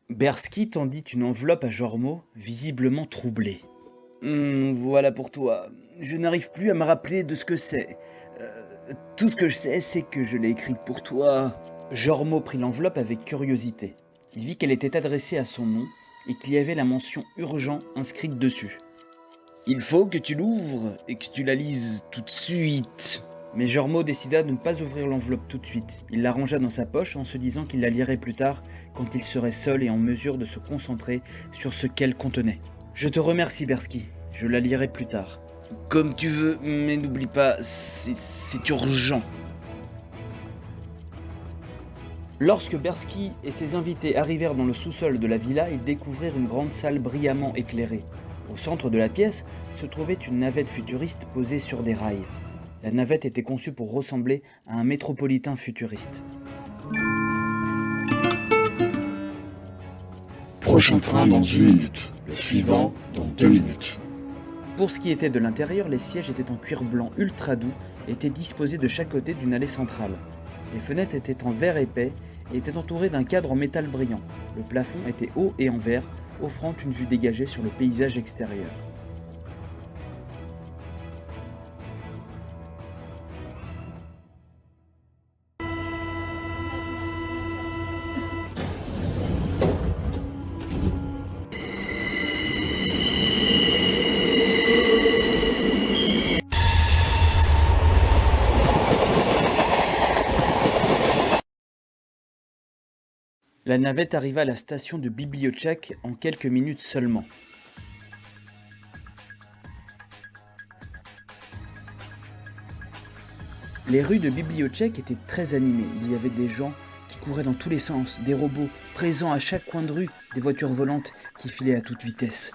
Bersky tendit une enveloppe à Jormo, visiblement troublé. Voilà pour toi. Je n'arrive plus à me rappeler de ce que c'est. Tout ce que je sais, c'est que je l'ai écrite pour toi. Jormo prit l'enveloppe avec curiosité. Il vit qu'elle était adressée à son nom et qu'il y avait la mention urgent inscrite dessus. Il faut que tu l'ouvres et que tu la lises tout de suite. Mais Jormo décida de ne pas ouvrir l'enveloppe tout de suite. Il la rangea dans sa poche en se disant qu'il la lirait plus tard quand il serait seul et en mesure de se concentrer sur ce qu'elle contenait. Je te remercie, Bersky. Je la lirai plus tard. Comme tu veux, mais n'oublie pas, c'est urgent. Lorsque Bersky et ses invités arrivèrent dans le sous-sol de la villa, ils découvrirent une grande salle brillamment éclairée. Au centre de la pièce se trouvait une navette futuriste posée sur des rails. La navette était conçue pour ressembler à un métropolitain futuriste. Prochain train dans 1 minute. Le suivant dans 2 minutes. Pour ce qui était de l'intérieur, les sièges étaient en cuir blanc ultra doux et étaient disposés de chaque côté d'une allée centrale. Les fenêtres étaient en verre épais et étaient entourées d'un cadre en métal brillant. Le plafond était haut et en verre, offrant une vue dégagée sur le paysage extérieur. La navette arriva à la station de Bibliotchak en quelques minutes seulement. Les rues de Bibliotchak étaient très animées. Il y avait des gens qui couraient dans tous les sens, des robots présents à chaque coin de rue, des voitures volantes qui filaient à toute vitesse.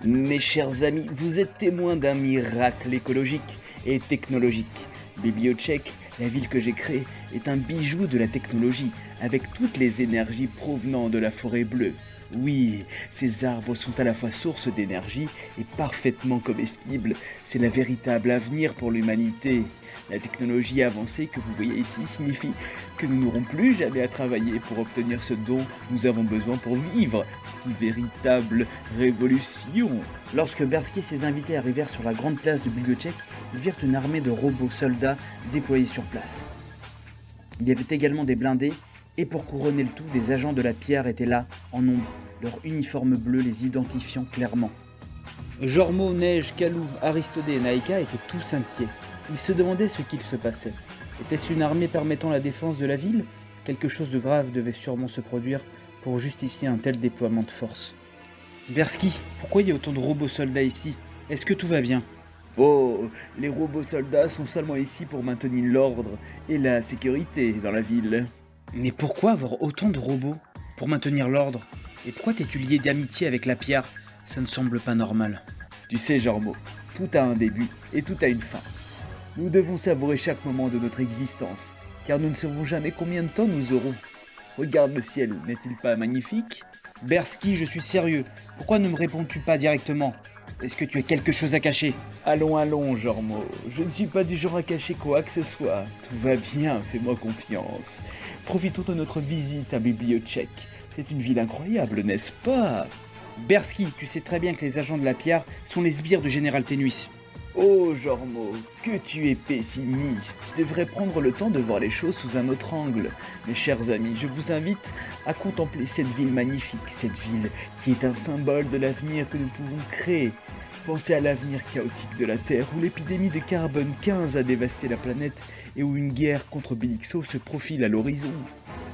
Mes chers amis, vous êtes témoins d'un miracle écologique et technologique. Bibliotchak, la ville que j'ai créée, est un bijou de la technologie, avec toutes les énergies provenant de la forêt bleue. Oui, ces arbres sont à la fois source d'énergie et parfaitement comestibles. C'est la véritable avenir pour l'humanité. La technologie avancée que vous voyez ici signifie que nous n'aurons plus jamais à travailler pour obtenir ce dont nous avons besoin pour vivre. C'est une véritable révolution. Lorsque Bersky et ses invités arrivèrent sur la grande place de Bibliotchak, ils virent une armée de robots soldats déployés sur place. Il y avait également des blindés, et pour couronner le tout, des agents de la pierre étaient là, en nombre, leur uniforme bleu les identifiant clairement. Jormo, Neige, Kalou, Aristodé et Naïka étaient tous inquiets. Ils se demandaient ce qu'il se passait. Était-ce une armée permettant la défense de la ville? Quelque chose de grave devait sûrement se produire pour justifier un tel déploiement de force. Bersky, pourquoi il y a autant de robots soldats ici? Est-ce que tout va bien? Oh, les robots soldats sont seulement ici pour maintenir l'ordre et la sécurité dans la ville. Mais pourquoi avoir autant de robots pour maintenir l'ordre? Et pourquoi t'es-tu lié d'amitié avec la pierre? Ça ne semble pas normal. Tu sais, Jormo, tout a un début et tout a une fin. Nous devons savourer chaque moment de notre existence, car nous ne savons jamais combien de temps nous aurons. Regarde le ciel, n'est-il pas magnifique? Bersky, je suis sérieux. Pourquoi ne me réponds-tu pas directement? Est-ce que tu as quelque chose à cacher? Allons, Jormo. Je ne suis pas du genre à cacher quoi que ce soit. Tout va bien, fais-moi confiance. Profitons de notre visite à Bibliotchak. C'est une ville incroyable, n'est-ce pas? Bersky, tu sais très bien que les agents de la pierre sont les sbires du général Ténuis. Oh, Jormo, que tu es pessimiste. Tu devrais prendre le temps de voir les choses sous un autre angle. Mes chers amis, je vous invite à contempler cette ville magnifique, cette ville qui est un symbole de l'avenir que nous pouvons créer. Pensez à l'avenir chaotique de la Terre, où l'épidémie de carbone 15 a dévasté la planète et où une guerre contre Bélixo se profile à l'horizon.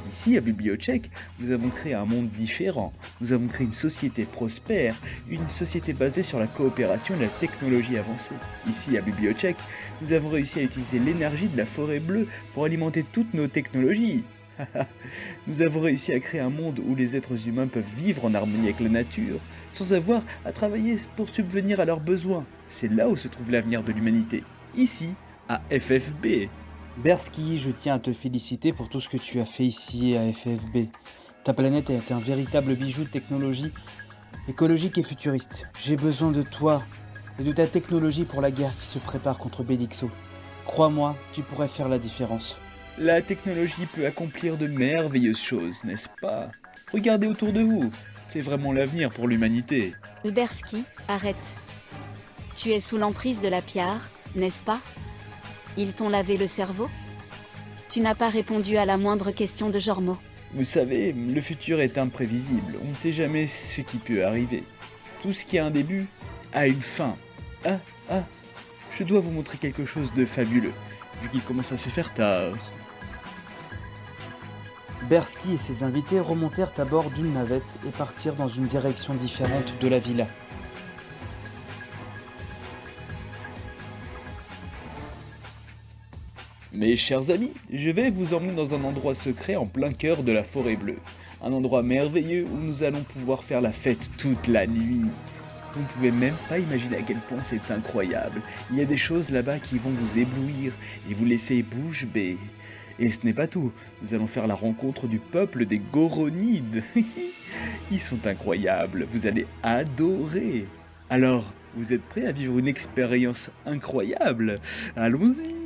Ici, à Bibliotchak, nous avons créé un monde différent. Nous avons créé une société prospère, une société basée sur la coopération et la technologie avancée. Ici, à Bibliotchak, nous avons réussi à utiliser l'énergie de la forêt bleue pour alimenter toutes nos technologies. Nous avons réussi à créer un monde où les êtres humains peuvent vivre en harmonie avec la nature, sans avoir à travailler pour subvenir à leurs besoins. C'est là où se trouve l'avenir de l'humanité. Ici, à FFB. Bersky, je tiens à te féliciter pour tout ce que tu as fait ici à FFB. Ta planète est un véritable bijou de technologie écologique et futuriste. J'ai besoin de toi et de ta technologie pour la guerre qui se prépare contre Bélixo. Crois-moi, tu pourrais faire la différence. La technologie peut accomplir de merveilleuses choses, n'est-ce pas? Regardez autour de vous, c'est vraiment l'avenir pour l'humanité. Lberski, arrête. Tu es sous l'emprise de la Piare, n'est-ce pas? Ils t'ont lavé le cerveau? Tu n'as pas répondu à la moindre question de Jormo. Vous savez, le futur est imprévisible, on ne sait jamais ce qui peut arriver. Tout ce qui a un début a une fin. Ah, je dois vous montrer quelque chose de fabuleux, vu qu'il commence à se faire tard. Bersky et ses invités remontèrent à bord d'une navette et partirent dans une direction différente de la villa. Mes chers amis, je vais vous emmener dans un endroit secret en plein cœur de la forêt bleue. Un endroit merveilleux où nous allons pouvoir faire la fête toute la nuit. Vous ne pouvez même pas imaginer à quel point c'est incroyable. Il y a des choses là-bas qui vont vous éblouir et vous laisser bouche bée. Et ce n'est pas tout, nous allons faire la rencontre du peuple des Goronides. Ils sont incroyables, vous allez adorer. Alors, vous êtes prêts à vivre une expérience incroyable? Allons-y!